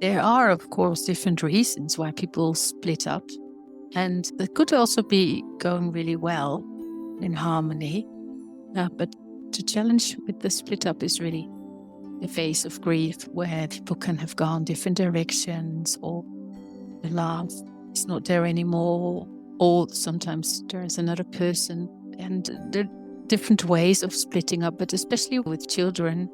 There are, of course, different reasons why people split up, and that could also be going really well in harmony. But the challenge with the split up is really the phase of grief where people can have gone different directions, or the love is not there anymore, or sometimes there is another person. And there are different ways of splitting up, but especially with children,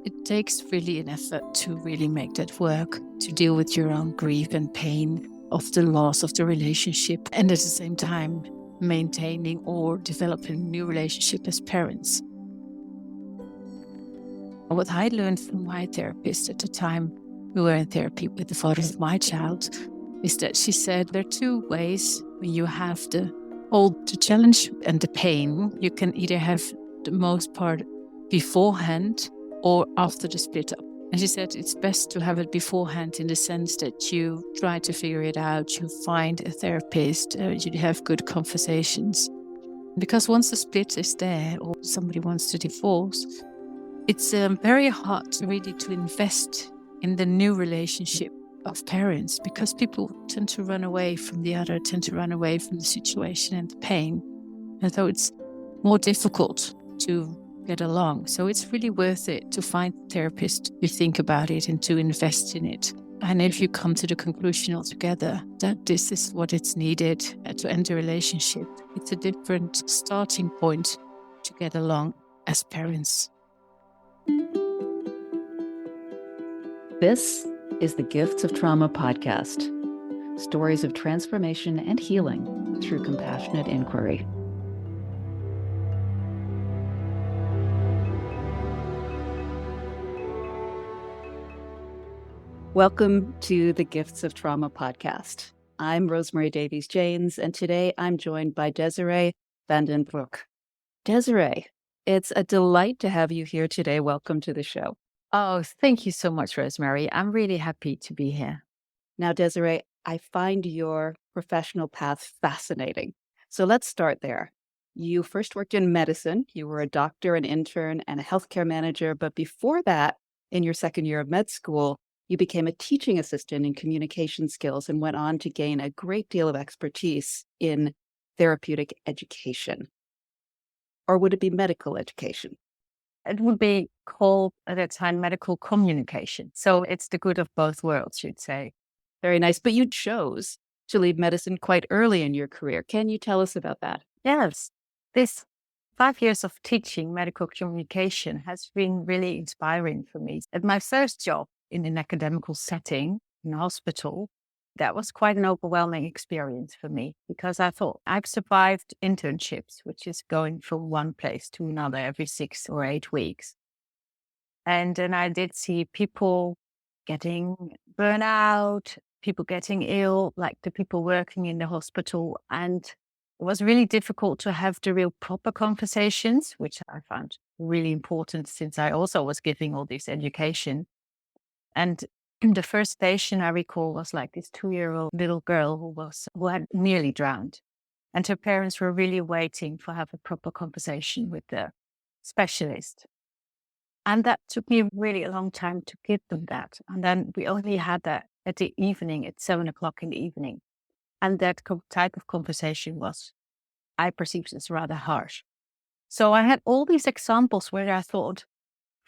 it takes really an effort to really make that work, to deal with your own grief and pain of the loss of the relationship, and at the same time maintaining or developing a new relationship as parents. What I learned from my therapist at the time we were in therapy with the father of my child is that she said there are two ways when you have the challenge and the pain. You can either have the most part beforehand or after the split up. And she said it's best to have it beforehand, in the sense that you try to figure it out, you find a therapist, you have good conversations. Because once the split is there or somebody wants to divorce, it's very hard really to invest in the new relationship of parents, because people tend to run away from the other, tend to run away from the situation and the pain. And so it's more difficult to get along. So it's really worth it to find a therapist, to think about it and to invest in it. And if you come to the conclusion altogether that this is what it's needed to end a relationship, it's a different starting point to get along as parents. This is the Gifts of Trauma podcast. Stories of transformation and healing through compassionate inquiry. Welcome to the Gifts of Trauma podcast. I'm Rosemary Davies-Janes, and today I'm joined by Desirée van den Broek. Desirée, it's a delight to have you here today. Welcome to the show. Oh, thank you so much, Rosemary. I'm really happy to be here. Now, Desirée, I find your professional path fascinating. So let's start there. You first worked in medicine. You were a doctor, an intern, and a healthcare manager. But before that, in your second year of med school, you became a teaching assistant in communication skills and went on to gain a great deal of expertise in therapeutic education. Or would it be medical education? It would be called at that time medical communication. So it's the good of both worlds, you'd say. Very nice. But you chose to leave medicine quite early in your career. Can you tell us about that? Yes. This 5 years of teaching medical communication has been really inspiring for me. At my first job in an academical setting in a hospital, that was quite an overwhelming experience for me, because I thought I've survived internships, which is going from one place to another every 6 or 8 weeks. And then I did see people getting burnout, people getting ill, like the people working in the hospital. And it was really difficult to have the real proper conversations, which I found really important since I also was giving all this education. And the first patient I recall was like this 2-year-old little girl who had nearly drowned. And her parents were really waiting for have a proper conversation with the specialist. And that took me really a long time to give them that. And then we only had that at the evening, at 7:00 in the evening. And that type of conversation was, I perceived as rather harsh. So I had all these examples where I thought,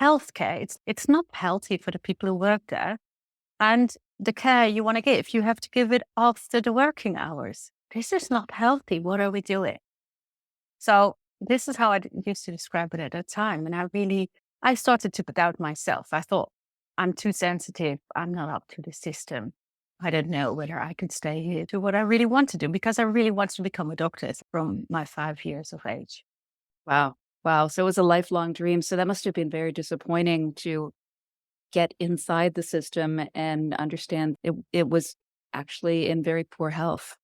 healthcare, it's not healthy for the people who work there. And the care you want to give, you have to give it after the working hours. This is not healthy. What are we doing? So this is how I used to describe it at that time. And I started to doubt myself. I thought, I'm too sensitive. I'm not up to the system. I don't know whether I could stay here to what I really want to do, because I really wanted to become a doctor from my 5 years of age. Wow. So it was a lifelong dream. So that must have been very disappointing to get inside the system and understand it was actually in very poor health.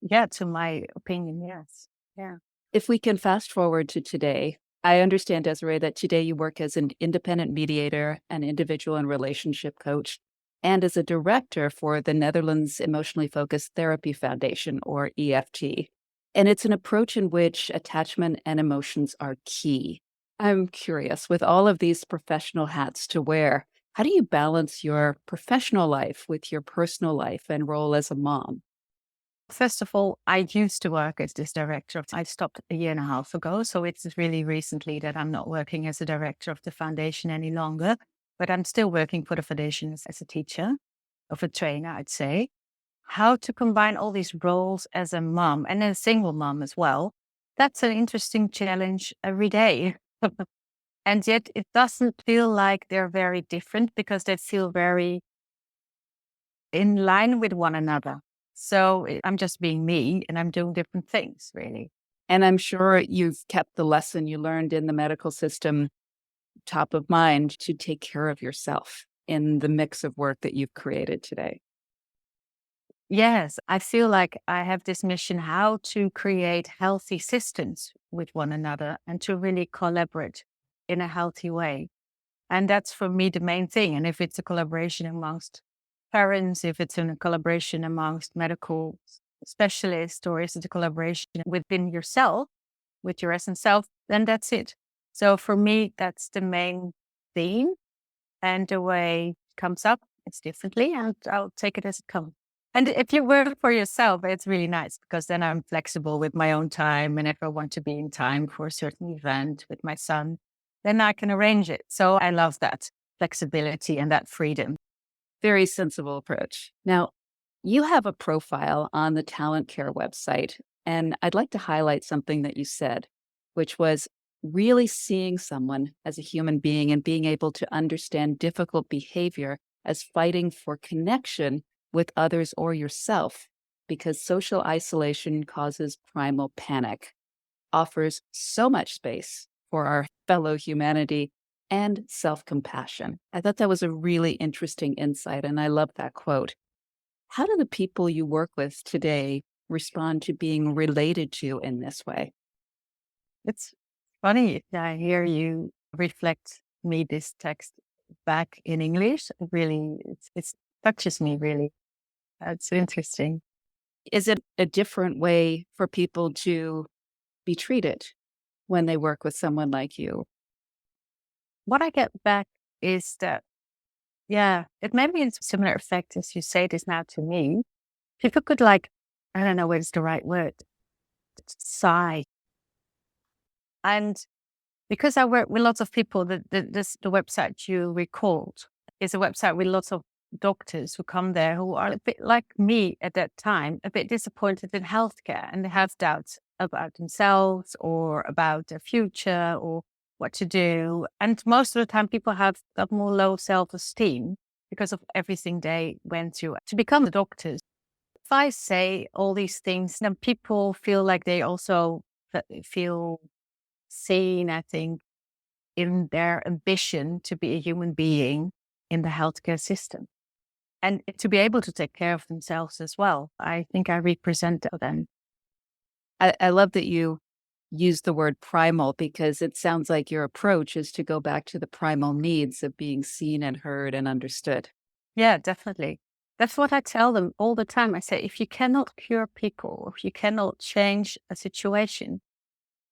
Yeah, to my opinion, yes. Yeah. If we can fast forward to today, I understand, Desirée, that today you work as an independent mediator, an individual and relationship coach, and as a director for the Netherlands Emotionally Focused Therapy Foundation, or EFT. And it's an approach in which attachment and emotions are key. I'm curious, with all of these professional hats to wear, How do you balance your professional life with your personal life and role as a mom? First of all, I used to work as this director. I stopped a year and a half ago. So it's really recently that I'm not working as a director of the foundation any longer, but I'm still working for the foundation as a teacher, of a trainer, I'd say. How to combine all these roles as a mom and a single mom as well. That's an interesting challenge every day. And yet it doesn't feel like they're very different because they feel very in line with one another. So I'm just being me and I'm doing different things, really. And I'm sure you've kept the lesson you learned in the medical system top of mind to take care of yourself in the mix of work that you've created today. Yes, I feel like I have this mission how to create healthy systems with one another and to really collaborate in a healthy way. And that's for me the main thing. And if it's a collaboration amongst parents, if it's in a collaboration amongst medical specialists, or is it a collaboration within yourself, with your essence self, then that's it. So for me, that's the main theme. And the way it comes up, it's differently, and I'll take it as it comes. And if you work for yourself, it's really nice because then I'm flexible with my own time. And if I want to be in time for a certain event with my son, then I can arrange it. So I love that flexibility and that freedom. Very sensible approach. Now, you have a profile on the Talent Care website, and I'd like to highlight something that you said, which was really seeing someone as a human being and being able to understand difficult behavior as fighting for connection with others or yourself, because social isolation causes primal panic, offers so much space for our fellow humanity and self compassion. I thought that was a really interesting insight, and I love that quote. How do the people you work with today respond to being related to in this way? It's funny. I hear you reflect me this text back in English. Really, it touches me really. It's interesting. Is it a different way for people to be treated when they work with someone like you? What I get back is that, yeah, it may be a similar effect as you say this now to me. People could like, I don't know what's the right word, sigh. And because I work with lots of people, the website you recalled is a website with lots of doctors who come there who are a bit like me at that time, a bit disappointed in healthcare and they have doubts about themselves or about their future or what to do. And most of the time, people have got more low self-esteem because of everything they went through to become the doctors. If I say all these things, then people feel like they also feel seen, I think, in their ambition to be a human being in the healthcare system and to be able to take care of themselves as well. I think I represent them. I love that you use the word primal because it sounds like your approach is to go back to the primal needs of being seen and heard and understood. Yeah, definitely. That's what I tell them all the time. I say, if you cannot cure people, if you cannot change a situation,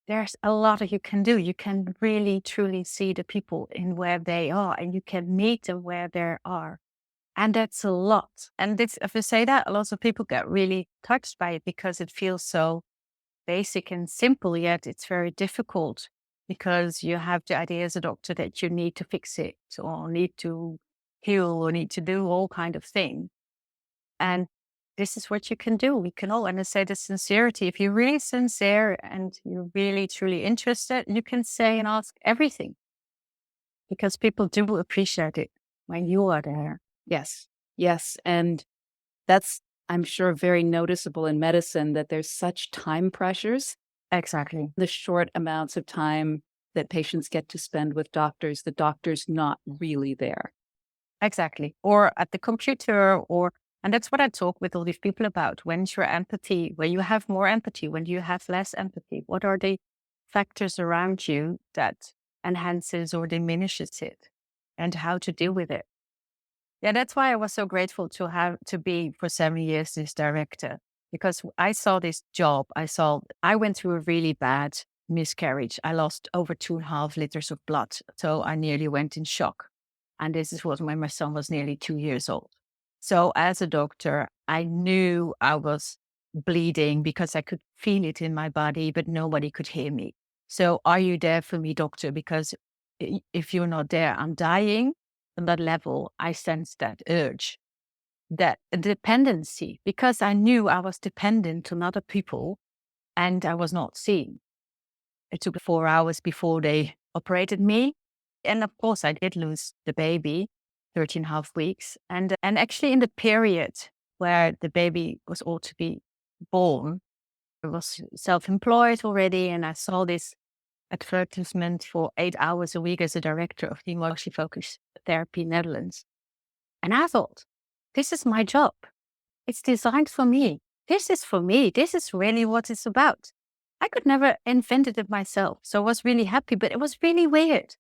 there's a lot that you can do. You can really, truly see the people in where they are and you can meet them where they are. And that's a lot. And this, if I say that, a lot of people get really touched by it because it feels so basic and simple, yet it's very difficult because you have the idea as a doctor that you need to fix it or need to heal or need to do all kind of things. And this is what you can do. We can all, and I say the sincerity. If you're really sincere and you're really truly interested, you can say and ask everything because people do appreciate it when you are there. Yes. Yes. And that's, I'm sure, very noticeable in medicine that there's such time pressures, Exactly. the short amounts of time that patients get to spend with doctors, the doctor's not really there. Exactly. Or at the computer, and that's what I talk with all these people about. When's your empathy? When you have more empathy, when you have less empathy, what are the factors around you that enhances or diminishes it and how to deal with it? Yeah, that's why I was so grateful to be for 7 years this director, because I saw this job. I went through a really bad miscarriage. I lost over 2.5 liters of blood. So I nearly went in shock. And this is was when my son was nearly 2 years old. So as a doctor, I knew I was bleeding because I could feel it in my body, but nobody could hear me. So are you there for me, doctor? Because if you're not there, I'm dying. On that level, I sensed that urge, that dependency, because I knew I was dependent on other people and I was not seen. It took 4 hours before they operated me. And of course, I did lose the baby, 13 and a half weeks. And actually, in the period where the baby was all to be born, I was self employed already. And I saw this advertisement for 8 hours a week as a director of the emotion focused therapy Netherlands. And I thought, this is my job. It's designed for me. This is for me. This is really what it's about. I could never invent it myself. So I was really happy, but it was really weird.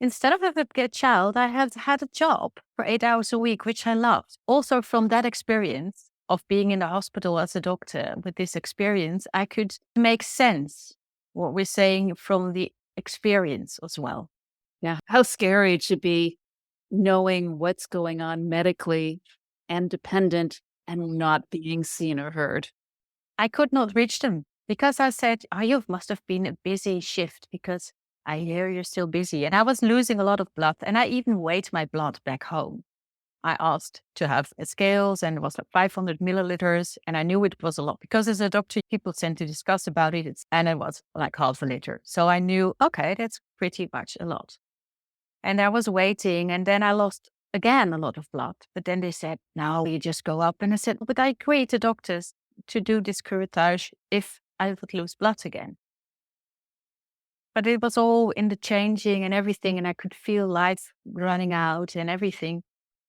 Instead of having a child, I had had a job for 8 hours a week, which I loved. Also, from that experience of being in the hospital as a doctor, with this experience, I could make sense what we're saying from the experience as well. Yeah. How scary it should be knowing what's going on medically and dependent and not being seen or heard. I could not reach them because I said, oh, you must have been a busy shift because I hear you're still busy. And I was losing a lot of blood and I even weighed my blood back home. I asked to have scales and it was like 500 milliliters. And I knew it was a lot because as a doctor, people tend to discuss about it. And it was like half a liter. So I knew, okay, that's pretty much a lot. And I was waiting and then I lost again a lot of blood. But then they said, now you just go up. And I said, but I agreed to doctors to do this curettage if I would lose blood again. But it was all in the changing and everything. And I could feel life running out and everything.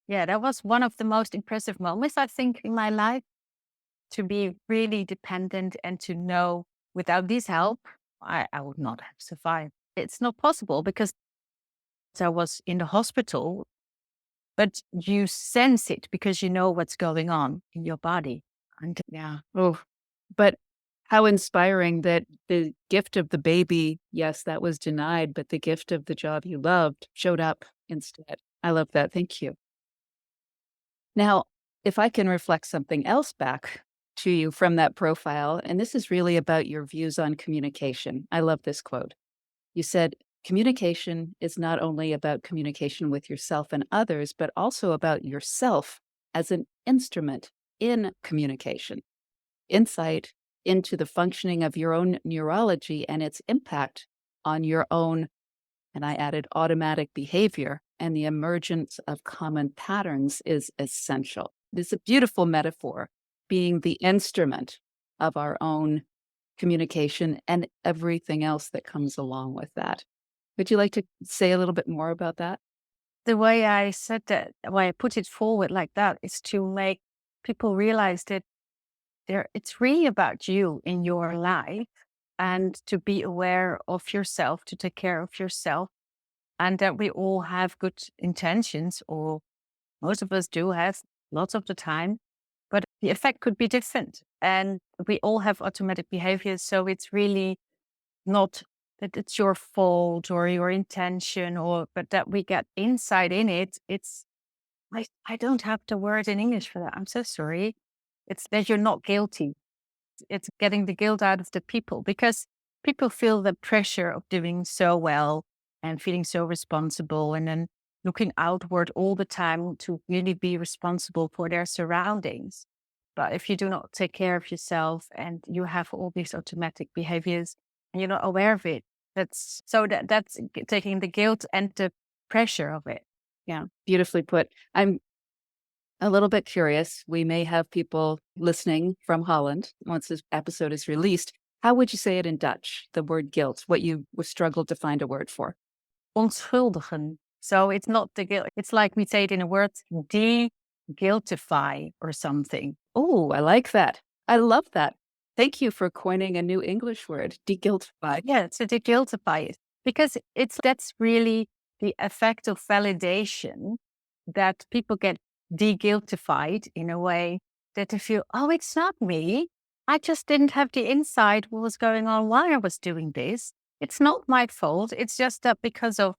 Yeah, that was one of the most impressive moments, I think, in my life, to be really dependent and to know without this help, I would not have survived. It's not possible because I was in the hospital, but you sense it because you know what's going on in your body. And yeah, Oh, but how inspiring that the gift of the baby, yes, that was denied, but the gift of the job you loved showed up instead. I love that. Thank you. Now, if I can reflect something else back to you from that profile, and this is really about your views on communication. I love this quote. You said, communication is not only about communication with yourself and others, but also about yourself as an instrument in communication. Insight into the functioning of your own neurology and its impact on your own, and I added automatic behavior, and the emergence of common patterns is essential. This is a beautiful metaphor, being the instrument of our own communication and everything else that comes along with that. Would you like to say a little bit more about that? the way I said that, the way I put it forward like that is to make people realize that it's really about you in your life and to be aware of yourself, to take care of yourself, and that we all have good intentions, or most of us do have lots of the time, but the effect could be different. And we all have automatic behaviors. So it's really not that it's your fault or your intention, but that we get insight in it. I don't have the word in English for that. I'm so sorry. It's that you're not guilty. It's getting the guilt out of the people because people feel the pressure of doing so well and feeling so responsible and then looking outward all the time to really be responsible for their surroundings. But if you do not take care of yourself and you have all these automatic behaviors and you're not aware of it, that's taking the guilt and the pressure of it. Yeah, beautifully put. I'm a little bit curious. We may have people listening from Holland once this episode is released. How would you say it in Dutch, the word guilt, what you struggled to find a word for? Onschuldigen. So it's not the guilt. It's like we say it in a word, de-guiltify or something. Oh, I like that. I love that. Thank you for coining a new English word, de-guiltify. Yeah, to de-guiltify it. Because that's really the effect of validation, that people get de-guiltified in a way that they feel, oh, it's not me. I just didn't have the insight what was going on while I was doing this. It's not my fault. It's just that because of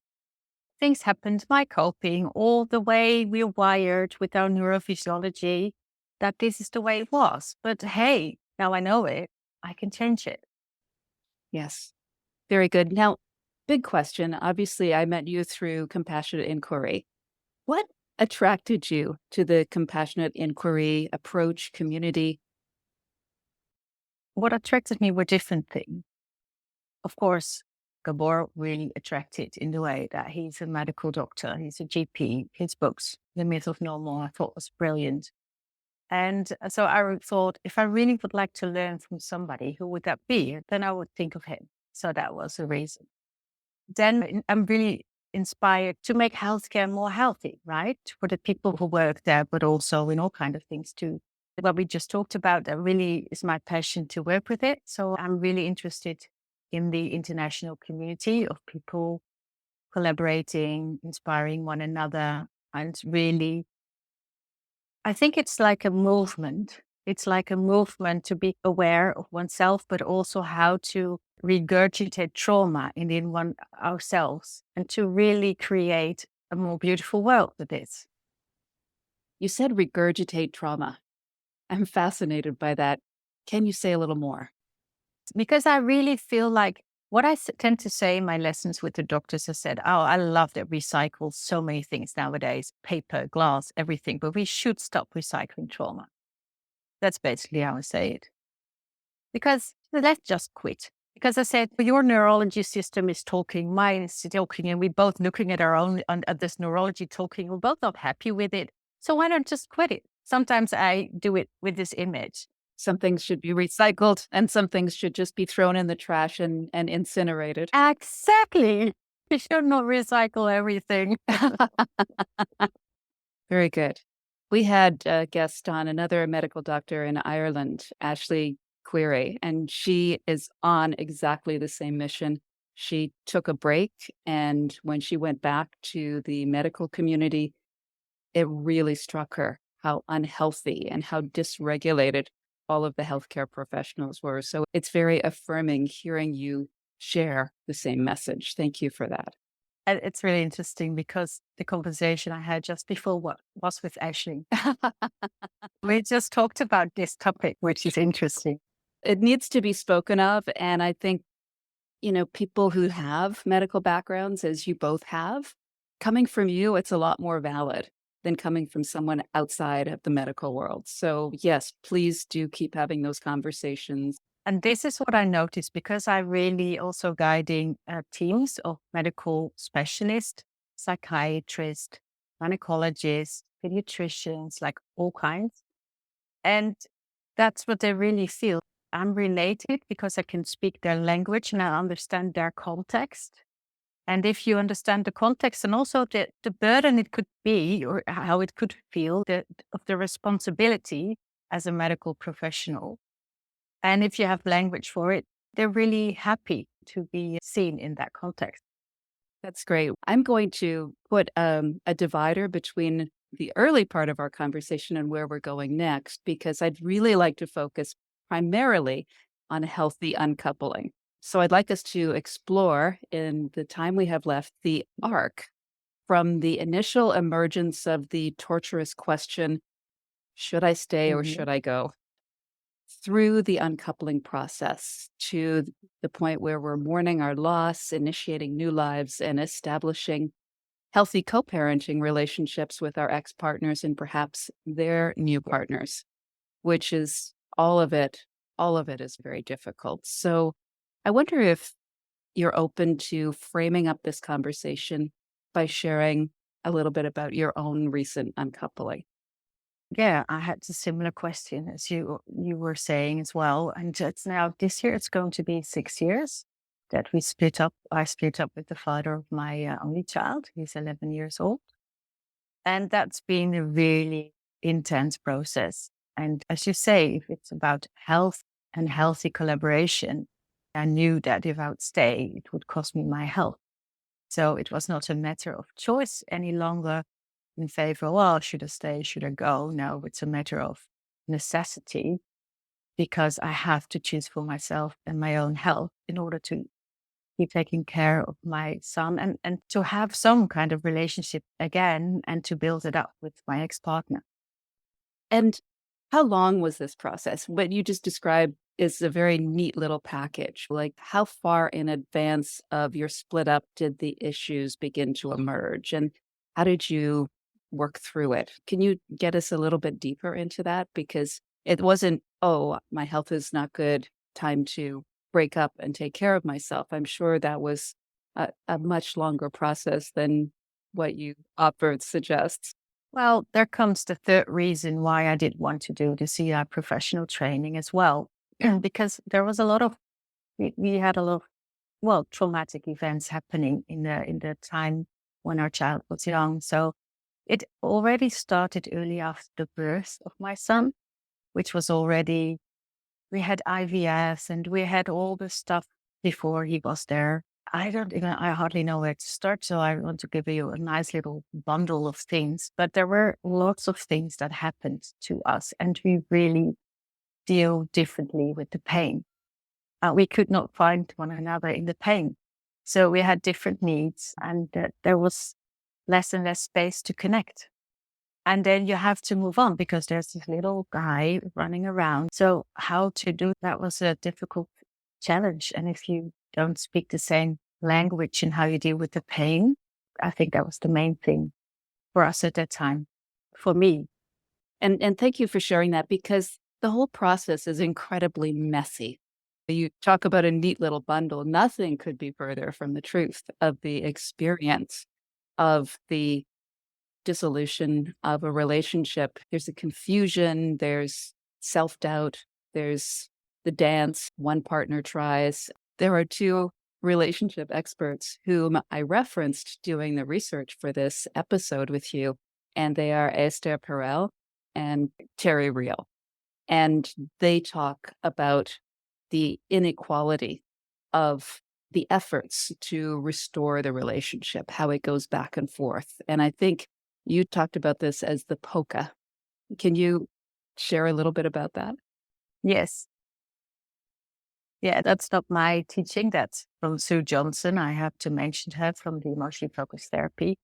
things happened, my coping, all the way we're wired with our neurophysiology, that this is the way it was. But hey, now I know it, I can change it. Yes. Very good. Now, big question. Obviously, I met you through compassionate inquiry. What attracted you to the compassionate inquiry approach community? What attracted me were different things. Of course, Gabor really attracted in the way that he's a medical doctor, he's a GP, his books, The Myth of Normal, I thought was brilliant. And so I thought, if I really would like to learn from somebody, who would that be? Then I would think of him. So that was the reason. Then I'm really inspired to make healthcare more healthy, right? For the people who work there, but also in all kind of things too. What we just talked about, that really is my passion to work with it. So I'm really interested in the international community of people collaborating, inspiring one another, and really I think it's like a movement. It's like a movement to be aware of oneself, but also how to regurgitate trauma in one ourselves and to really create a more beautiful world with this. You said regurgitate trauma. I'm fascinated by that. Can you say a little more? Because I really feel like what tend to say in my lessons with the doctors, I said, oh, I love that we recycle so many things nowadays, paper, glass, everything, but we should stop recycling trauma. That's basically how I say it. Because let's just quit. Because I said, well, your neurology system is talking, mine is talking, and we're both looking at our own, at this neurology talking. We're both not happy with it. So why not just quit it? Sometimes I do it with this image. Some things should be recycled and some things should just be thrown in the trash and incinerated. Exactly. We should not recycle everything. Very good. We had a guest on, another medical doctor in Ireland, Ashley Query, and she is on exactly the same mission. She took a break, and when she went back to the medical community, it really struck her how unhealthy and how dysregulated all of the healthcare professionals were. So it's very affirming hearing you share the same message. Thank you for that. And it's really interesting because the conversation I had just before was with Ashley. We just talked about this topic, which is interesting. It needs to be spoken of. And I think, people who have medical backgrounds, as you both have, coming from you, it's a lot more valid than coming from someone outside of the medical world. So, yes, please do keep having those conversations. And this is what I noticed because I really also guiding teams of medical specialists, psychiatrists, gynecologists, pediatricians, like all kinds. And that's what they really feel. I'm related because I can speak their language and I understand their context. And if you understand the context and also the burden it could be or how it could feel of the responsibility as a medical professional, and if you have language for it, they're really happy to be seen in that context. That's great. I'm going to put a divider between the early part of our conversation and where we're going next, because I'd really like to focus primarily on healthy uncoupling. So I'd like us to explore, in the time we have left, the arc from the initial emergence of the torturous question, should I stay or Mhm. should I go? Through the uncoupling process to the point where we're mourning our loss, initiating new lives, and establishing healthy co parenting relationships with our ex partners and perhaps their new partners, which is all of it is very difficult. So I wonder if you're open to framing up this conversation by sharing a little bit about your own recent uncoupling. Yeah, I had a similar question as you were saying as well. And it's now this year, it's going to be 6 years that we split up. I split up with the father of my only child. He's 11 years old. And that's been a really intense process. And as you say, if it's about health and healthy collaboration, I knew that if I would stay, it would cost me my health. So it was not a matter of choice any longer in favor, well, should I stay, should I go? No, it's a matter of necessity because I have to choose for myself and my own health in order to keep taking care of my son and to have some kind of relationship again and to build it up with my ex-partner. And how long was this process? What you just described is a very neat little package. Like, how far in advance of your split up did the issues begin to emerge? And how did you work through it? Can you get us a little bit deeper into that? Because it wasn't, oh, my health is not good, time to break up and take care of myself. I'm sure that was a much longer process than what you offered suggests. Well, there comes the third reason why I did want to do the CI professional training as well, because there was a lot of we had a lot of well traumatic events happening in the time when our child was young. So it already started early after the birth of my son, which was already we had IVS and we had all the stuff before he was there. I hardly know where to start. So I want to give you a nice little bundle of things. But there were lots of things that happened to us, and we really deal differently with the pain. We could not find one another in the pain. So we had different needs, and there was less and less space to connect. And then you have to move on because there's this little guy running around. So how to do that was a difficult challenge. And if you don't speak the same language in how you deal with the pain, I think that was the main thing for us at that time, for me. And thank you for sharing that because the whole process is incredibly messy. You talk about a neat little bundle. Nothing could be further from the truth of the experience of the dissolution of a relationship. There's a confusion, there's self-doubt, there's the dance one partner tries. There are two relationship experts whom I referenced doing the research for this episode with you, and they are Esther Perel and Terry Real. And they talk about the inequality of the efforts to restore the relationship, how it goes back and forth. And I think you talked about this as the polka. Can you share a little bit about that? Yes. Yeah, that's not my teaching. That's from Sue Johnson. I have to mention her from the emotionally focused therapy.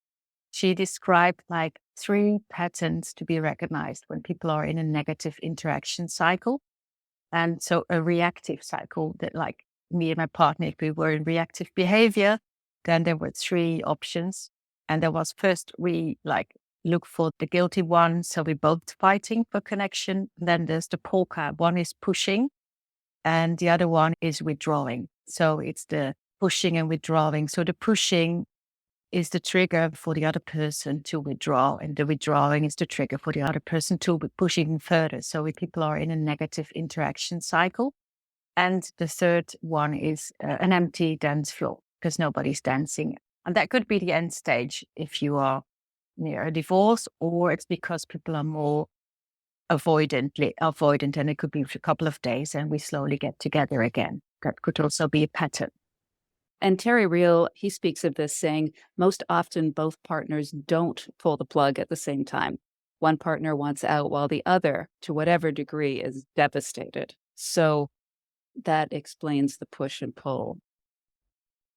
She described like 3 patterns to be recognized when people are in a negative interaction cycle. And so a reactive cycle that like me and my partner, if we were in reactive behavior, then there were 3 options. And there was first, we like look for the guilty one. So we're both fighting for connection. Then there's the polka. One is pushing and the other one is withdrawing. So it's the pushing and withdrawing. So the pushing is the trigger for the other person to withdraw, and the withdrawing is the trigger for the other person to push even further. So if people are in a negative interaction cycle. And the third one is an empty dance floor because nobody's dancing. And that could be the end stage if you are near a divorce, or it's because people are more avoidant, and it could be for a couple of days and we slowly get together again. That could also be a pattern. And Terry Real, he speaks of this saying, most often both partners don't pull the plug at the same time. One partner wants out while the other, to whatever degree, is devastated. So that explains the push and pull.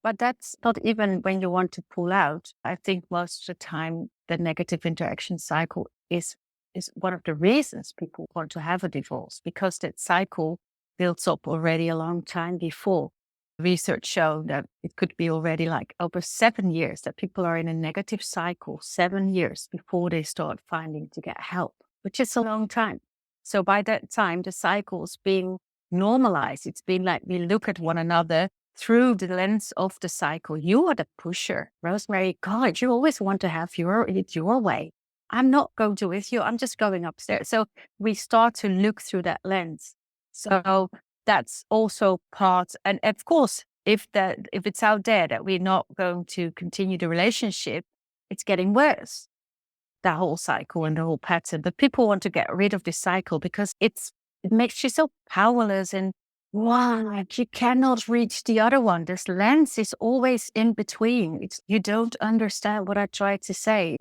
But that's not even when you want to pull out. I think most of the time the negative interaction cycle is one of the reasons people want to have a divorce, because that cycle builds up already a long time before. Research showed that it could be already like over 7 years that people are in a negative cycle, 7 years before they start finding to get help, which is a long time. So by that time, the cycle's being normalized. It's been like we look at one another through the lens of the cycle. You are the pusher. Rosemary, God, you always want to have it your way. I'm not going to with you. I'm just going upstairs. So we start to look through that lens. So that's also part. And of course, if it's out there that we're not going to continue the relationship, it's getting worse. The whole cycle and the whole pattern. But people want to get rid of this cycle because it makes you so powerless and wow, like you cannot reach the other one. This lens is always in between. You don't understand what I tried to say.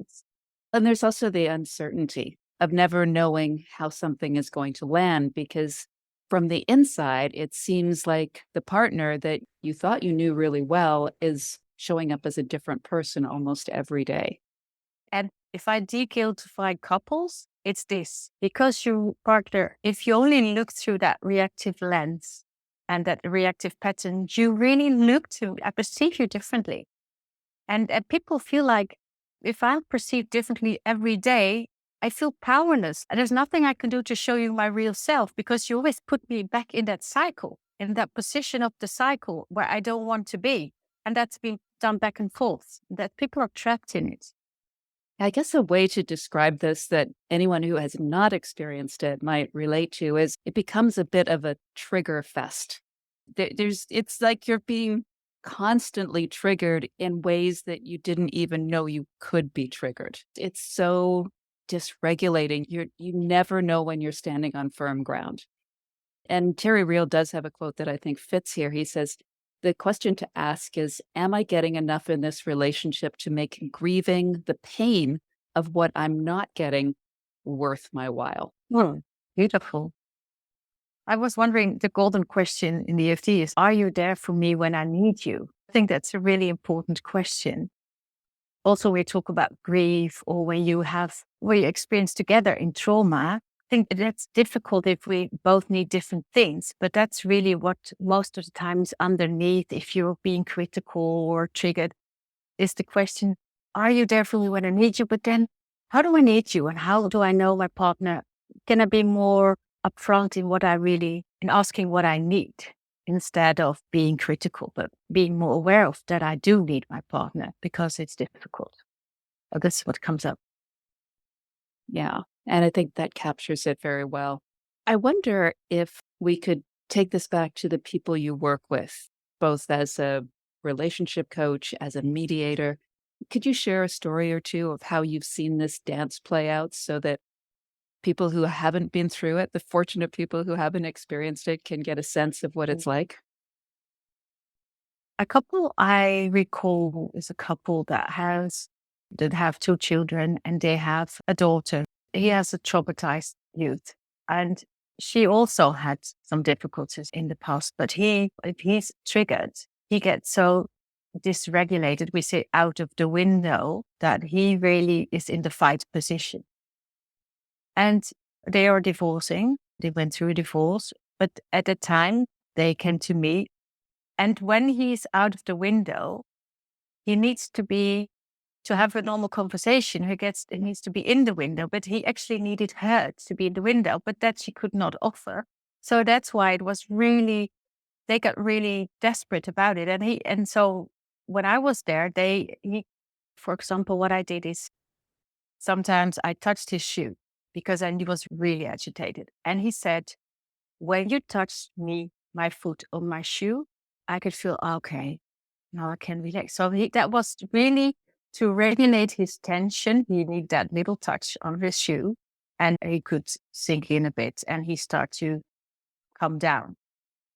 And there's also the uncertainty of never knowing how something is going to land because from the inside, it seems like the partner that you thought you knew really well is showing up as a different person almost every day. And if I decalcify couples, it's this because your partner, if you only look through that reactive lens and that reactive pattern, you really look to, I perceive you differently. And people feel like if I'm perceived differently every day, I feel powerless. And there's nothing I can do to show you my real self because you always put me back in that cycle, in that position of the cycle where I don't want to be. And that's been done back and forth, that people are trapped in it. I guess a way to describe this that anyone who has not experienced it might relate to is it becomes a bit of a trigger fest. It's like you're being constantly triggered in ways that you didn't even know you could be triggered. It's so dysregulating. You never know when you're standing on firm ground. And Terry Real does have a quote that I think fits here. He says, the question to ask is, am I getting enough in this relationship to make grieving the pain of what I'm not getting worth my while? Hmm, beautiful. I was wondering the golden question in the EFT is, are you there for me when I need you? I think that's a really important question. Also, we talk about grief or when you experience together in trauma. I think that's difficult if we both need different things, but that's really what most of the time is underneath if you're being critical or triggered is the question, are you there for me when I need you? But then how do I need you? And how do I know my partner? Can I be more upfront in asking what I need instead of being critical, but being more aware of that I do need my partner because it's difficult. Oh, that's what comes up. Yeah. And I think that captures it very well. I wonder if we could take this back to the people you work with, both as a relationship coach, as a mediator. Could you share a story or two of how you've seen this dance play out so that people who haven't been through it, the fortunate people who haven't experienced it, can get a sense of what it's like? A couple I recall is a couple that have two children and they have a daughter. He has a traumatized youth and she also had some difficulties in the past, but if he's triggered, he gets so dysregulated, we say out of the window, that he really is in the fight position. And they are divorcing. They went through a divorce, but at the time they came to me. And when he's out of the window, he needs to have a normal conversation. He needs to be in the window, but he actually needed her to be in the window, but that she could not offer. So that's why they got really desperate about it. And so when I was there, for example, what I did is sometimes I touched his shoe because he was really agitated. And he said, when you touched my foot on my shoe, I could feel, okay, now I can relax. So that was really to regulate his tension. He needed that little touch on his shoe and he could sink in a bit and he started to come down.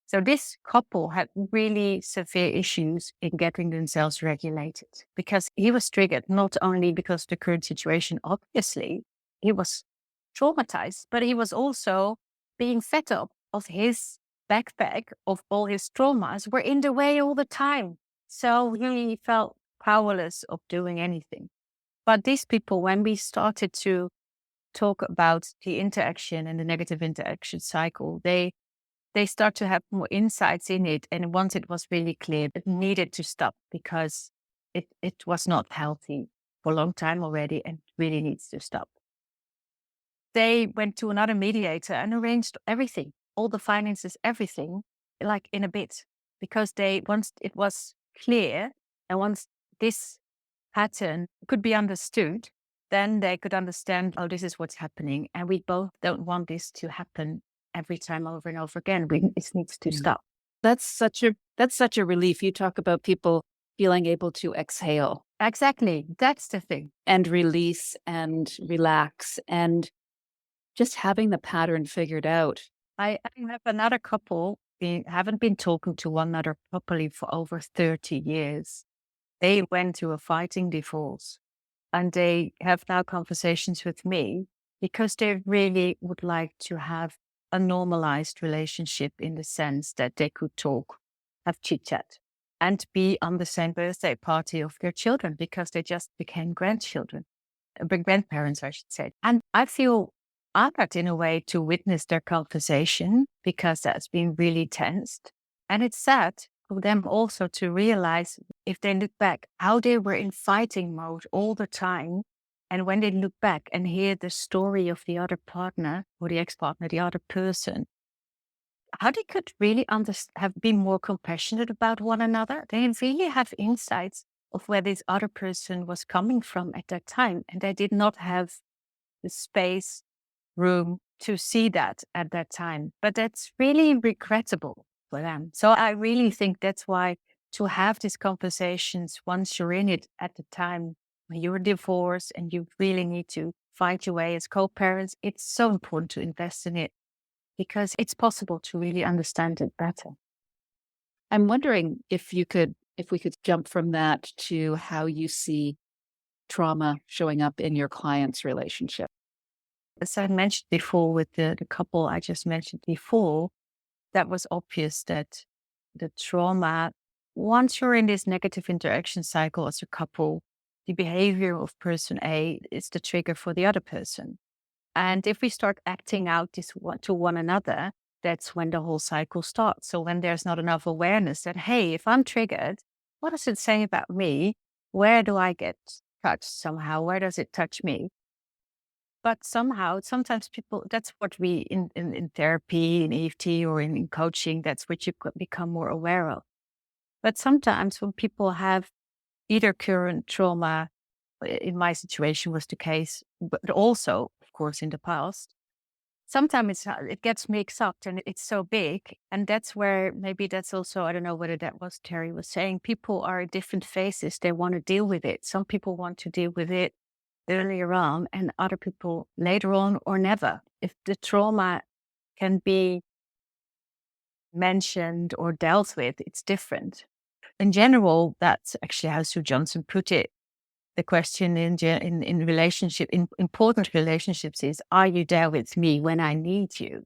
So this couple had really severe issues in getting themselves regulated because he was triggered not only because of the current situation, obviously, he was traumatized, but he was also being fed up of his backpack of all his traumas were in the way all the time. So he felt powerless of doing anything. But these people, when we started to talk about the interaction and the negative interaction cycle, they start to have more insights in it. And once it was really clear, it needed to stop because it was not healthy for a long time already and really needs to stop. They went to another mediator and arranged everything, all the finances, everything, like in a bit, because once it was clear and once this pattern could be understood, then they could understand, oh, this is what's happening. And we both don't want this to happen every time over and over again. It needs to stop. That's such a relief. You talk about people feeling able to exhale Exactly. That's the thing. and release and relax and just having the pattern figured out. I have another couple. We haven't been talking to one another properly for over 30 years. They went through a fighting divorce and they have now conversations with me because they really would like to have a normalized relationship in the sense that they could talk, have chit chat, and be on the same birthday party of their children because they just became grandchildren, grandparents, I should say. And I feel honored in a way to witness their conversation because that's been really tensed. And it's sad for them also to realize, if they look back, how they were in fighting mode all the time. And when they look back and hear the story of the other partner or the ex-partner, the other person, how they could really have been more compassionate about one another. They really have insights of where this other person was coming from at that time. And they did not have the space, room to see that at that time. But that's really regrettable for them. So I really think that's why, to have these conversations once you're in it at the time when you're divorced and you really need to find your way as co-parents, it's so important to invest in it because it's possible to really understand it better. I'm wondering if we could jump from that to how you see trauma showing up in your clients' relationship. As I mentioned before, with the couple I just mentioned before, that was obvious that the trauma, once you're in this negative interaction cycle as a couple, the behavior of person A is the trigger for the other person. And if we start acting out to one another, that's when the whole cycle starts. So when there's not enough awareness that, hey, if I'm triggered, what does it say about me? Where do I get touched somehow? Where does it touch me? But somehow, sometimes people, that's what we in therapy, in EFT, or in coaching, that's what you could become more aware of. But sometimes when people have either current trauma, in my situation was the case, but also, of course, in the past, sometimes it gets mixed up and it's so big. And that's where maybe that's also, I don't know whether that was Terry was saying, people are at different phases. They want to deal with it. Some people want to deal with it earlier on and other people later on or never. If the trauma can be mentioned or dealt with, it's different. In general, that's actually how Sue Johnson put it. The question in relationship, in important relationships, is, are you there with me when I need you?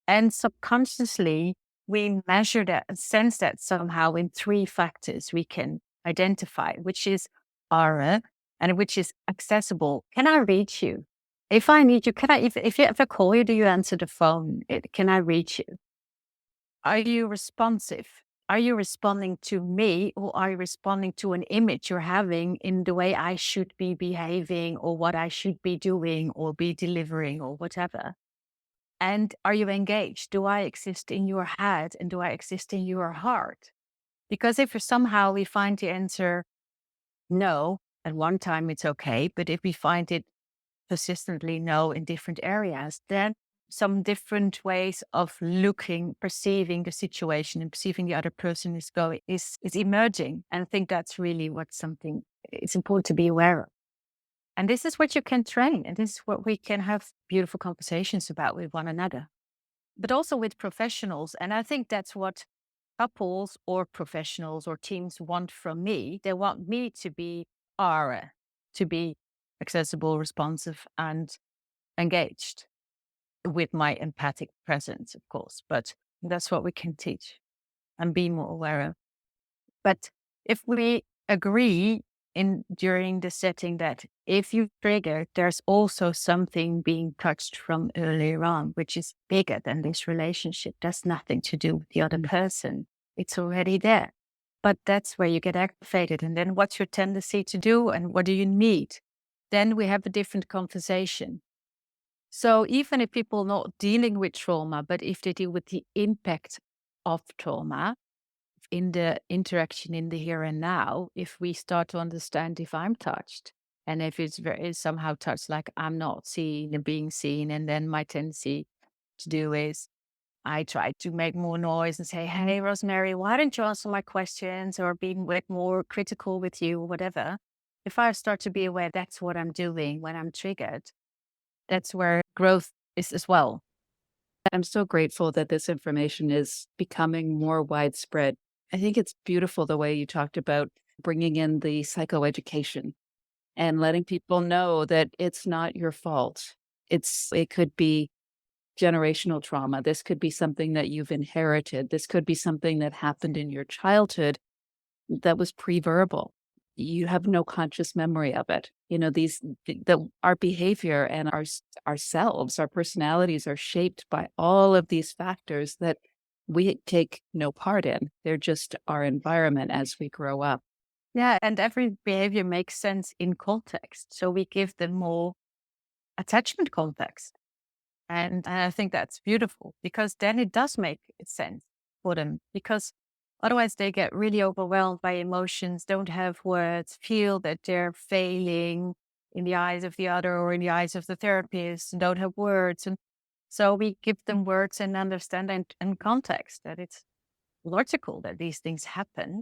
And subconsciously, we measure that and sense that somehow in three factors we can identify, which is aura and which is accessible. Can I reach you? If I need you, can I, if I call you, do you answer the phone? Can I reach you? Are you responsive? Are you responding to me, or are you responding to an image you're having in the way I should be behaving or what I should be doing or be delivering or whatever? And are you engaged? Do I exist in your head and do I exist in your heart? Because if somehow we find the answer no, at one time it's okay. But if we find it persistently no in different areas, then some different ways of looking, perceiving the situation and perceiving the other person is emerging. And I think that's really what something it's important to be aware of. And this is what you can train, and this is what we can have beautiful conversations about with one another, but also with professionals. And I think that's what couples or professionals or teams want from me. They want me to be Ara, to be accessible, responsive, and engaged with my empathic presence, of course. But that's what we can teach and be more aware of. But if we agree during the setting that if you trigger, there's also something being touched from earlier on, which is bigger than this relationship. That's nothing to do with the other person. It's already there. But that's where you get activated. And then what's your tendency to do and what do you need? Then we have a different conversation. So even if people are not dealing with trauma, but if they deal with the impact of trauma, in the interaction in the here and now, if we start to understand if I'm touched and if it's very somehow touched, like I'm not seen and being seen, and then my tendency to do is I try to make more noise and say, hey, Rosemary, why don't you answer my questions, or be more critical with you or whatever. If I start to be aware that's what I'm doing when I'm triggered, that's where growth is as well. I'm so grateful that this information is becoming more widespread. I think it's beautiful the way you talked about bringing in the psychoeducation and letting people know that it's not your fault. It could be generational trauma. This could be something that you've inherited. This could be something that happened in your childhood that was pre-verbal. You have no conscious memory of it. You know, our behavior and ourselves, our personalities are shaped by all of these factors that we take no part in. They're just our environment as we grow up. Yeah. And every behavior makes sense in context. So we give them more attachment context. And I think that's beautiful because then it does make sense for them because otherwise they get really overwhelmed by emotions, don't have words, feel that they're failing in the eyes of the other or in the eyes of the therapist, don't have words. And so we give them words and understand and context that it's logical that these things happen.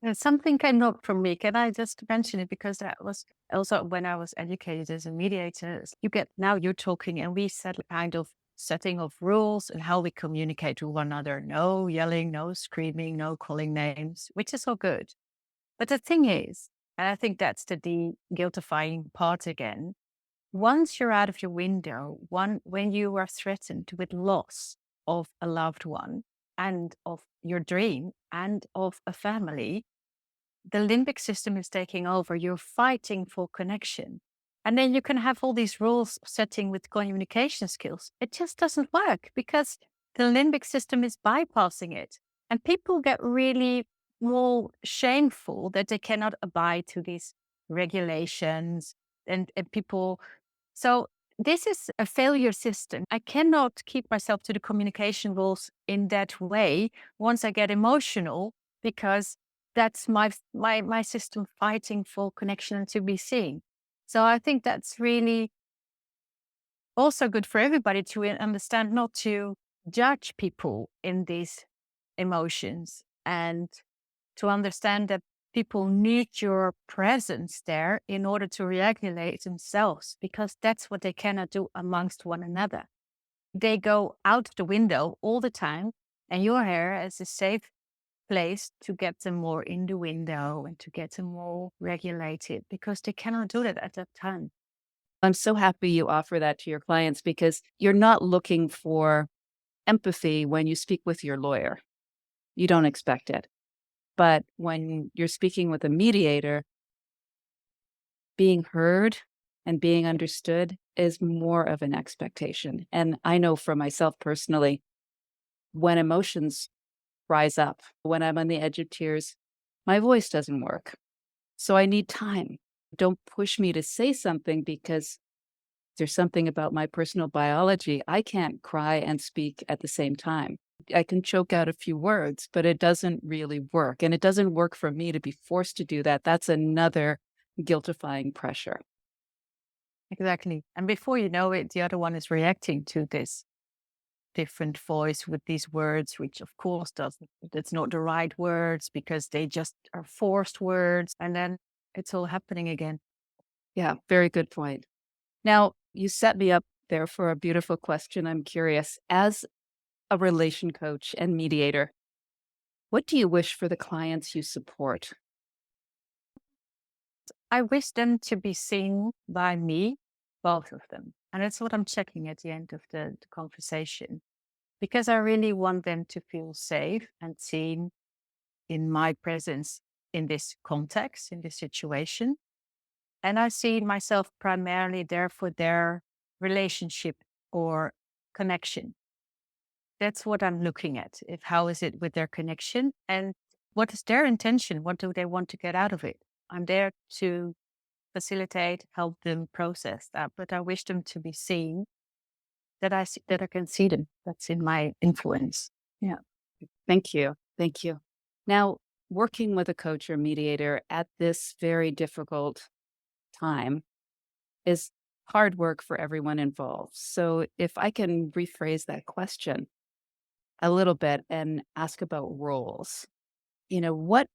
And something came up from me. Can I just mention it? Because that was also when I was educated as a mediator. You get now you're talking, and we set a kind of setting of rules and how we communicate to one another. No yelling, no screaming, no calling names, which is all good. But the thing is, and I think that's the de-guiltifying part again. Once you're out of your window, when you are threatened with loss of a loved one and of your dream and of a family, the limbic system is taking over. You're fighting for connection. And then you can have all these rules setting with communication skills. It just doesn't work because the limbic system is bypassing it. And people get really more shameful that they cannot abide to these regulations and people. So this is a failure system. I cannot keep myself to the communication rules in that way once I get emotional because that's my system fighting for connection and to be seen. So I think that's really also good for everybody to understand not to judge people in these emotions and to understand that people need your presence there in order to regulate themselves because that's what they cannot do amongst one another. They go out the window all the time, and you're here as a safe place to get them more in the window and to get them more regulated because they cannot do that at that time. I'm so happy you offer that to your clients because you're not looking for empathy when you speak with your lawyer. You don't expect it. But when you're speaking with a mediator, being heard and being understood is more of an expectation. And I know for myself personally, when emotions rise up, when I'm on the edge of tears, my voice doesn't work. So I need time. Don't push me to say something because there's something about my personal biology. I can't cry and speak at the same time. I can choke out a few words, but it doesn't really work. And it doesn't work for me to be forced to do that. That's another guiltifying pressure. Exactly. And before you know it, the other one is reacting to this different voice with these words, which of course doesn't, it's not the right words because they just are forced words. And then it's all happening again. Yeah, very good point. Now, you set me up there for a beautiful question. I'm curious. As a relation coach and mediator, what do you wish for the clients you support? I wish them to be seen by me, both of them. And that's what I'm checking at the end of the conversation, because I really want them to feel safe and seen in my presence in this context, in this situation. And I see myself primarily there for their relationship or connection. That's what I'm looking at. If how is it with their connection and what is their intention? What do they want to get out of it? I'm there to facilitate, help them process that. But I wish them to be seen that that I can see them. That's in my influence. Yeah. Thank you. Thank you. Now, working with a coach or mediator at this very difficult time is hard work for everyone involved. So, if I can rephrase that question a little bit and ask about roles, what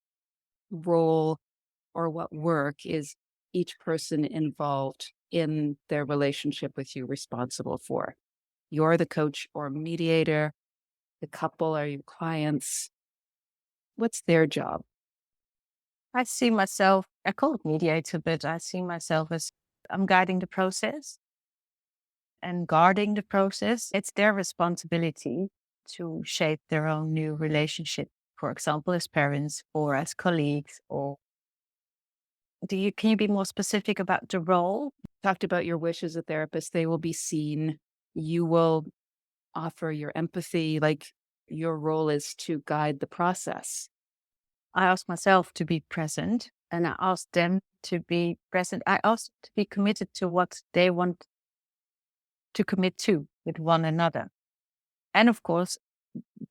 role or what work is each person involved in their relationship with you responsible for? You're the coach or mediator, the couple are your clients. What's their job? I see myself, I call it mediator, but I see myself as I'm guiding the process. and guarding the process. It's their responsibility to shape their own new relationship, for example, as parents or as colleagues. Or can you be more specific about the role? Talked about your wish as a therapist. They will be seen. You will offer your empathy. Like your role is to guide the process. I ask myself to be present, and I ask them to be present. I ask them to be committed to what they want to commit to with one another. And of course,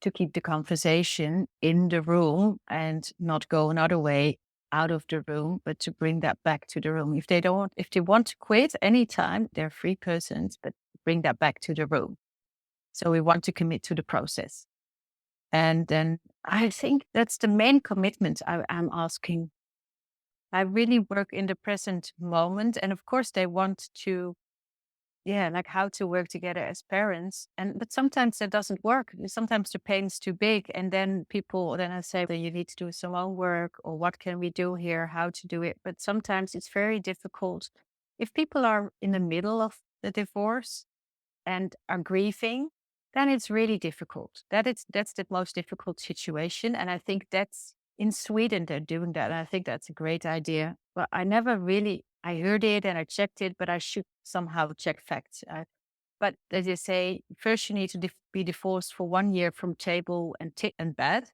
to keep the conversation in the room and not go another way out of the room, but to bring that back to the room. If they want to quit anytime, they're free persons, but bring that back to the room. So we want to commit to the process. And then I think that's the main commitment I am asking. I really work in the present moment. And of course, they want to, like how to work together as parents. But sometimes that doesn't work. Sometimes the pain's too big. And then I say, well, you need to do some homework, or what can we do here, how to do it. But sometimes it's very difficult. If people are in the middle of the divorce and are grieving, then it's really difficult. That's the most difficult situation. And I think that's in Sweden, they're doing that. And I think that's a great idea. But I heard it and I checked it, but I should somehow check facts. But as you say, first you need to be divorced for 1 year from table and bed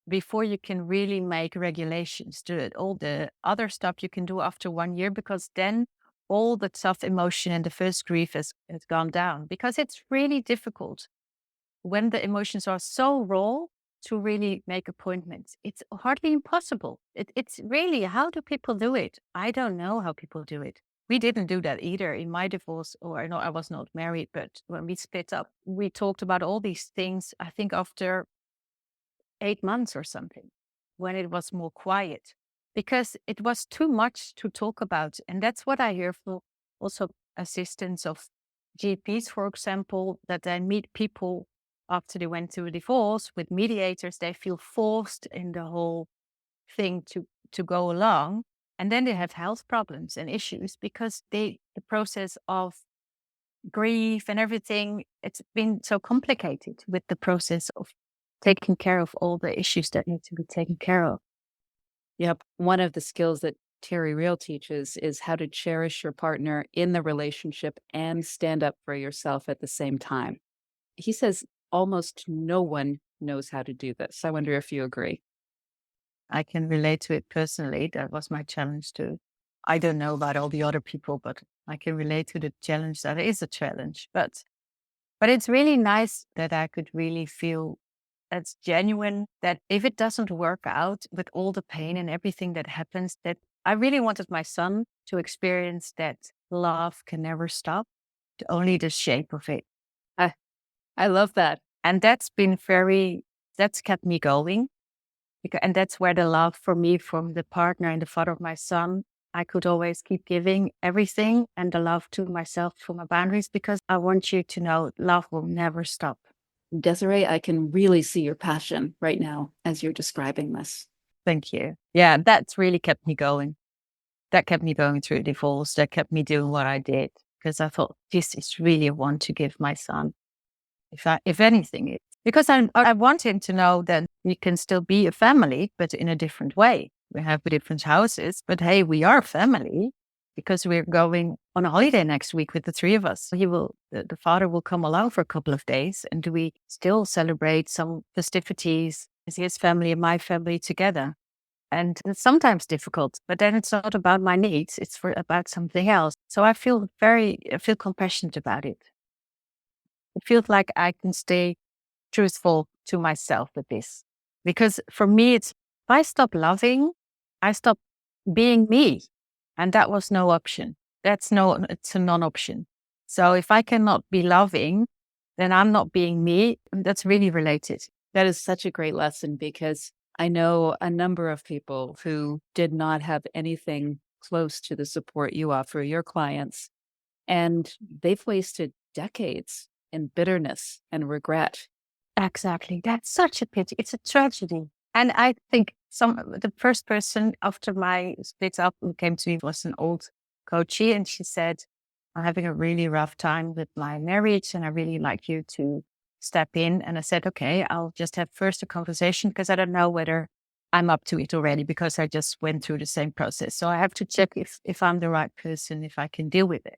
before you can really make regulations to it. All the other stuff you can do after 1 year, because then all the tough emotion and the first grief has gone down, because it's really difficult when the emotions are so raw to really make appointments. It's hardly impossible. It's really, how do people do it? I don't know how people do it. We didn't do that either in my divorce, or no, I was not married, but when we split up, we talked about all these things, I think after 8 months or something, when it was more quiet, because it was too much to talk about. And that's what I hear from also assistants of GPs, for example, that they meet people after they went through a divorce with mediators. They feel forced in the whole thing to go along. And then they have health problems and issues because the process of grief and everything, it's been so complicated with the process of taking care of all the issues that need to be taken care of. Yep. One of the skills that Terry Real teaches is how to cherish your partner in the relationship and stand up for yourself at the same time. He says almost no one knows how to do this. I wonder if you agree. I can relate to it personally. That was my challenge too. I don't know about all the other people, but I can relate to the challenge. That is a challenge. But it's really nice that I could really feel that's genuine, that if it doesn't work out with all the pain and everything that happens, that I really wanted my son to experience that love can never stop, only the shape of it. I, I love that. And that's kept me going. And that's where the love for me from the partner and the father of my son, I could always keep giving everything, and the love to myself for my boundaries, because I want you to know love will never stop. Desirée, I can really see your passion right now as you're describing this. Thank you. Yeah, that's really kept me going. That kept me going through divorce. That kept me doing what I did, because I thought this is really a want to give my son. If anything, because I want him to know that we can still be a family, but in a different way. We have different houses, but hey, we are a family because we're going on a holiday next week with the three of us. The father will come along for a couple of days, and we still celebrate some festivities as his family and my family together. And it's sometimes difficult, but then it's not about my needs. It's about something else. So I feel compassionate about it. It feels like I can stay truthful to myself with this. Because for me, if I stop loving, I stop being me. And that was no option. It's a non-option. So if I cannot be loving, then I'm not being me. And that's really related. That is such a great lesson, because I know a number of people who did not have anything close to the support you offer your clients, and they've wasted decades in bitterness and regret. Exactly. That's such a pity. It's a tragedy. And I think the first person after my split up who came to me was an old coachee, and she said, I'm having a really rough time with my marriage and I really like you to step in. And I said, okay, I'll just have first a conversation because I don't know whether I'm up to it already because I just went through the same process. So I have to check if I'm the right person, if I can deal with it.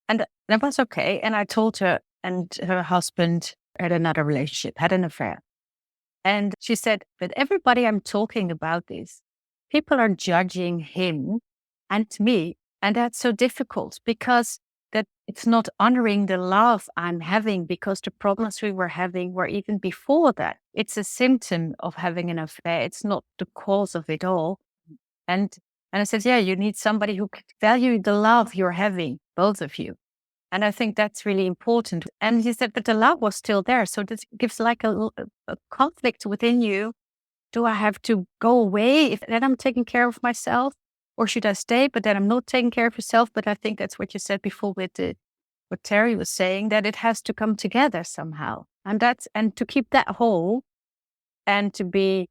And that was okay. And I told her, and her husband had another relationship, had an affair. And she said, but everybody I'm talking about this, people are judging him and me. And that's so difficult because that it's not honoring the love I'm having because the problems we were having were even before that. It's a symptom of having an affair. It's not the cause of it all. And and I said, yeah, you need somebody who could value the love you're having, both of you. And I think that's really important. And he said, but the love was still there. So this gives like a conflict within you. Do I have to go away if then I'm taking care of myself? Or should I stay, but then I'm not taking care of yourself? But I think that's what you said before with what Terry was saying, that it has to come together somehow. And to keep that whole and to be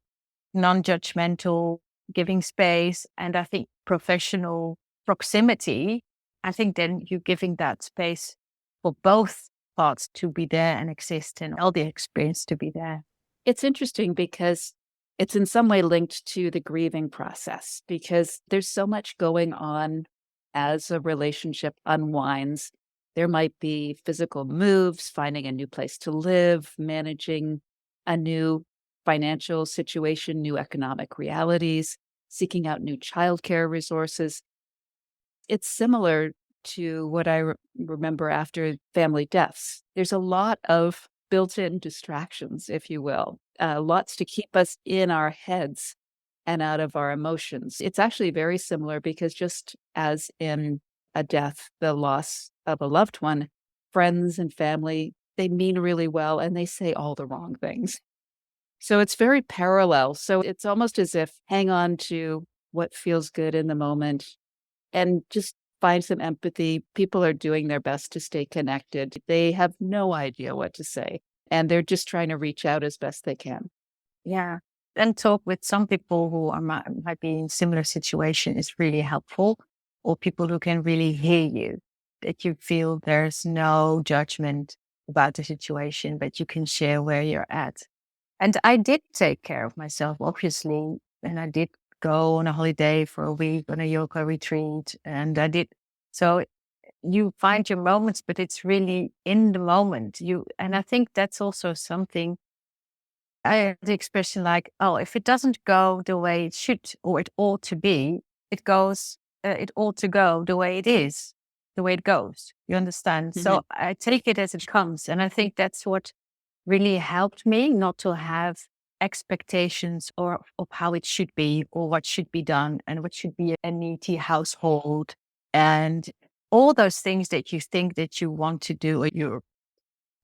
non-judgmental, giving space, and I think professional proximity, I think then you're giving that space for both parts to be there and exist and all the experience to be there. It's interesting because it's in some way linked to the grieving process because there's so much going on as a relationship unwinds. There might be physical moves, finding a new place to live, managing a new financial situation, new economic realities, seeking out new childcare resources. It's similar to what I remember after family deaths. There's a lot of built-in distractions, if you will, lots to keep us in our heads and out of our emotions. It's actually very similar because just as in a death, the loss of a loved one, friends and family, they mean really well and they say all the wrong things. So it's very parallel. So it's almost as if hang on to what feels good in the moment and just find some empathy. People are doing their best to stay connected. They have no idea what to say, and they're just trying to reach out as best they can. Yeah. And talk with some people who might be in similar situation is really helpful, or people who can really hear you, that you feel there's no judgment about the situation, but you can share where you're at. And I did take care of myself, obviously. And I did go on a holiday for a week on a yoga retreat. And I did. So you find your moments, but it's really in the moment. And I think that's also something I had the expression like, oh, if it doesn't go the way it should or it ought to be, it ought to go the way it is, the way it goes. You understand? Mhm. So I take it as it comes. And I think that's what really helped me not to have expectations or of how it should be or what should be done and what should be a needy household and all those things that you think that you want to do or you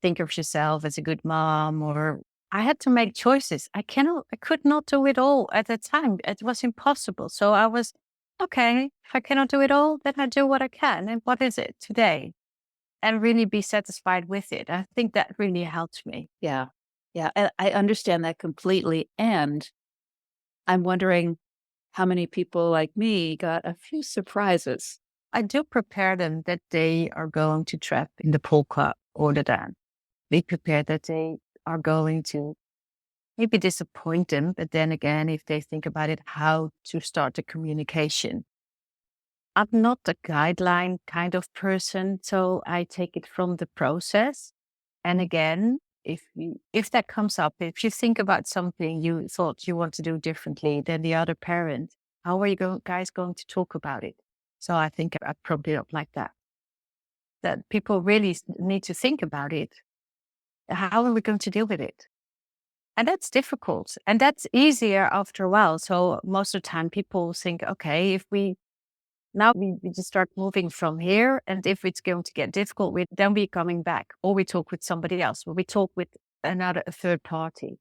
think of yourself as a good mom or I had to make choices. I could not do it all at the time. It was impossible. So I was, okay, if I cannot do it all, then I do what I can. And what is it today? And really be satisfied with it. I think that really helped me. Yeah. Yeah. And I understand that completely. And I'm wondering how many people like me got a few surprises. I do prepare them that they are going to trap in the polka or the dance. Be prepared that they are going to maybe disappoint them. But then again, if they think about it, how to start the communication. I'm not a guideline kind of person, so I take it from the process. And again, if that comes up, if you think about something you thought you want to do differently than the other parent, how are you guys going to talk about it? So I think I probably don't like that. That people really need to think about it. How are we going to deal with it? And that's difficult. And that's easier after a while. So most of the time people think, okay, if we now we just start moving from here. And if it's going to get difficult, then we're coming back or we talk with somebody else or we talk with a third party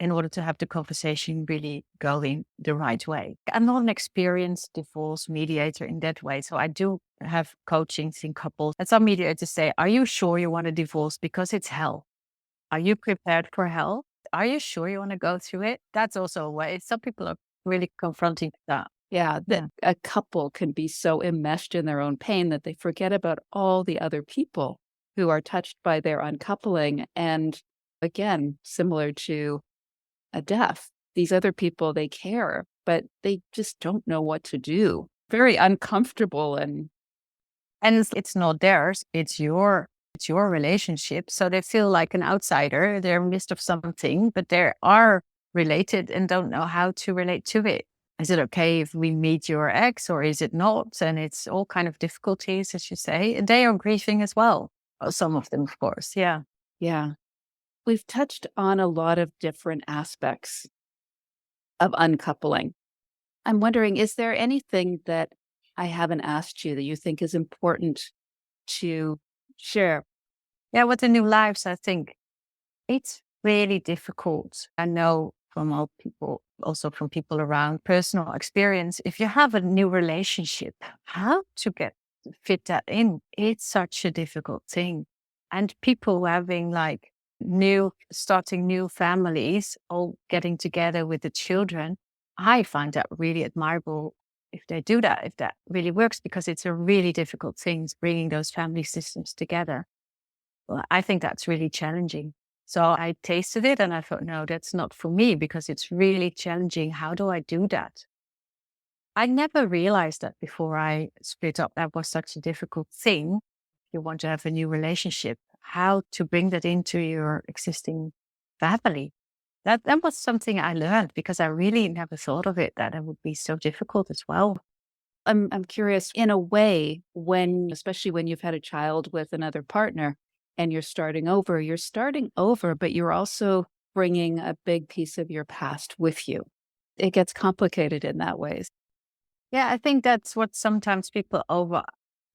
in order to have the conversation really going the right way. I'm not an experienced divorce mediator in that way. So I do have coachings in couples. And some mediators say, are you sure you want a divorce? Because it's hell. Are you prepared for hell? Are you sure you want to go through it? That's also a way. Some people are really confronting that. Yeah, that Yeah. a couple can be so enmeshed in their own pain that they forget about all the other people who are touched by their uncoupling. And again, similar to a death, these other people, they care, but they just don't know what to do. Very uncomfortable. And And it's not theirs, it's your relationship. So they feel like an outsider. They're missed of something, but they are related and don't know how to relate to it. Is it okay if we meet your ex or is it not? And it's all kind of difficulties, as you say. And they are grieving as well. Well, some of them, of course. Yeah. yeah, we've touched on a lot of different aspects of uncoupling. I'm wondering, is there anything that I haven't asked you that you think is important to share? Yeah, with the new lives, I think it's really difficult. I know from all people, also from people around personal experience, if you have a new relationship, how to get fit that in, it's such a difficult thing. And people having like starting new families, all getting together with the children, I find that really admirable if they do that, if that really works, because it's a really difficult thing, bringing those family systems together. Well, I think that's really challenging. So I tasted it and I thought, no, that's not for me because it's really challenging. How do I do that? I never realized that before I split up. That was such a difficult thing. You want to have a new relationship, how to bring that into your existing family. That was something I learned because I really never thought of it that it would be so difficult as well. I'm curious, in a way, when especially when you've had a child with another partner and you're starting over, but you're also bringing a big piece of your past with you. It gets complicated in that way. Yeah, I think that's what sometimes people over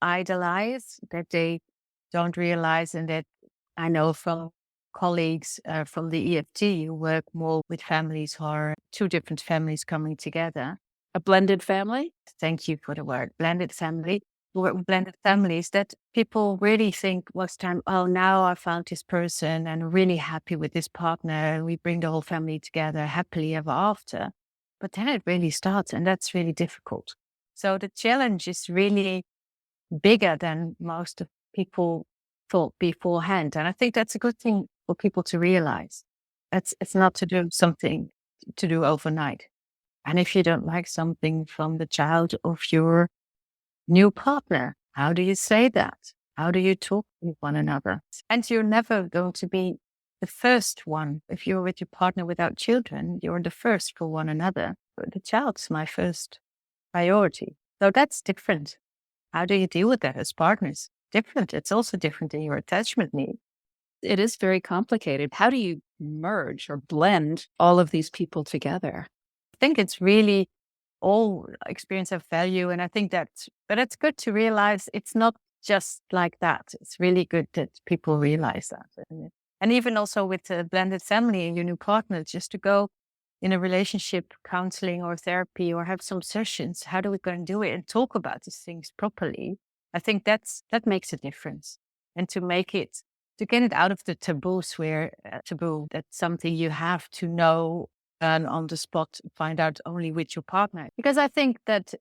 idolize, that they don't realize, and that I know from colleagues from the EFT who work more with families who are two different families coming together. A blended family? Thank you for the word, blended family. Who work with blended families, that people really think most time, oh, now I found this person and really happy with this partner, and we bring the whole family together happily ever after. But then it really starts, and that's really difficult. So the challenge is really bigger than most of people thought beforehand. And I think that's a good thing for people to realize. It's not to do something to do overnight. And if you don't like something from the child of your new partner, how do you say that? How do you talk with one another? And you're never going to be the first one. If you're with your partner without children, you're the first for one another. But the child's my first priority. So that's different. How do you deal with that as partners? Different. It's also different in your attachment need. It is very complicated. How do you merge or blend all of these people together? I think it's really all experience of value. And I think but it's good to realize it's not just like that. It's really good that people realize that. And even also with a blended family and your new partner, just to go in a relationship counseling or therapy or have some sessions. How do we go and do it and talk about these things properly? I think that makes a difference. And to get it out of the taboos where taboo, that's something you have to know and on the spot find out only with your partner. Because I think that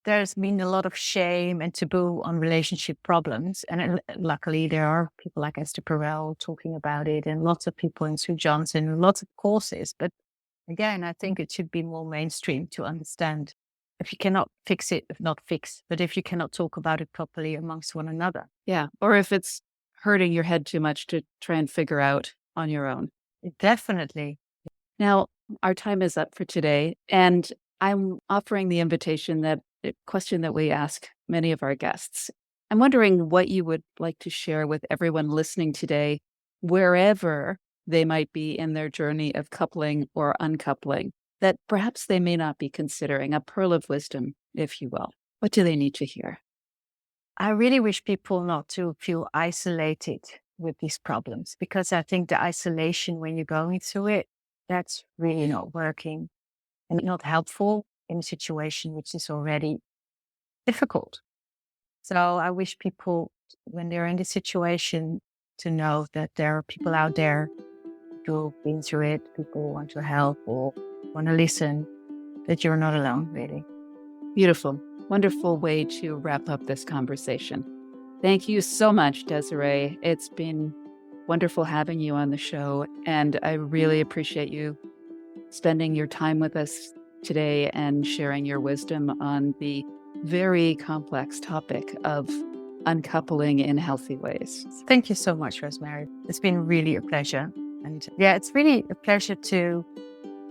there's been a lot of shame and taboo on relationship problems. And luckily, there are people like Esther Perel talking about it, and lots of people in Sue Johnson, lots of courses. But again, I think it should be more mainstream to understand if you cannot fix it, if not fix, but if you cannot talk about it properly amongst one another. Yeah. Or if it's hurting your head too much to try and figure out on your own. Definitely. Now, our time is up for today, and I'm offering the question that we ask many of our guests. I'm wondering what you would like to share with everyone listening today, wherever they might be in their journey of coupling or uncoupling, that perhaps they may not be considering, a pearl of wisdom, if you will. What do they need to hear? I really wish people not to feel isolated with these problems, because I think the isolation when you're going through it, that's really not working and not helpful in a situation which is already difficult. So I wish people, when they're in this situation, to know that there are people out there who've been through it, people who want to help or want to listen, that you're not alone, really. Beautiful. Wonderful way to wrap up this conversation. Thank you so much, Desirée. It's been wonderful having you on the show, and I really appreciate you spending your time with us today and sharing your wisdom on the very complex topic of uncoupling in healthy ways. Thank you so much, Rosemary. It's been really a pleasure. And yeah, it's really a pleasure to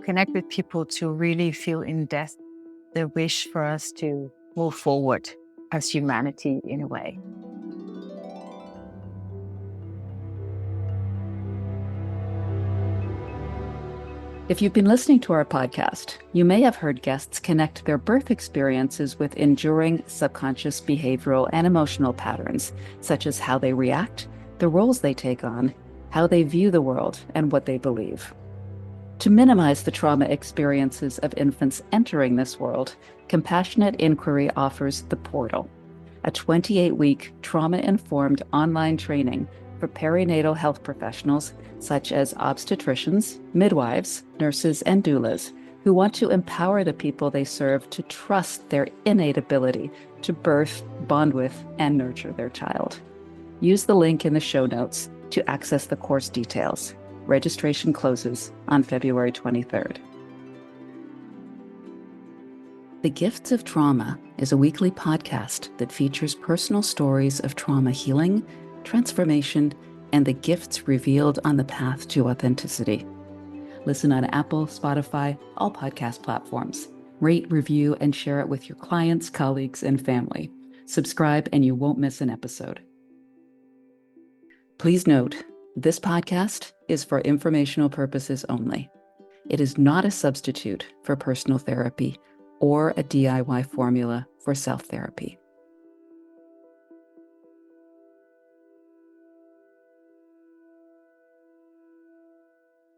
connect with people to really feel in depth the wish for us to move forward as humanity in a way. If you've been listening to our podcast, you may have heard guests connect their birth experiences with enduring subconscious behavioral and emotional patterns, such as how they react, the roles they take on, how they view the world, and what they believe. To minimize the trauma experiences of infants entering this world, Compassionate Inquiry offers The Portal, a 28-week trauma-informed online training for perinatal health professionals such as obstetricians, midwives, nurses, and doulas who want to empower the people they serve to trust their innate ability to birth, bond with, and nurture their child. Use the link in the show notes to access the course details. Registration closes on February 23rd. The Gifts of Trauma is a weekly podcast that features personal stories of trauma healing, transformation, and the gifts revealed on the path to authenticity. Listen on Apple, Spotify, all podcast platforms. Rate, review, and share it with your clients, colleagues, and family. Subscribe and you won't miss an episode. Please note, this podcast is for informational purposes only. It is not a substitute for personal therapy or a DIY formula for self-therapy.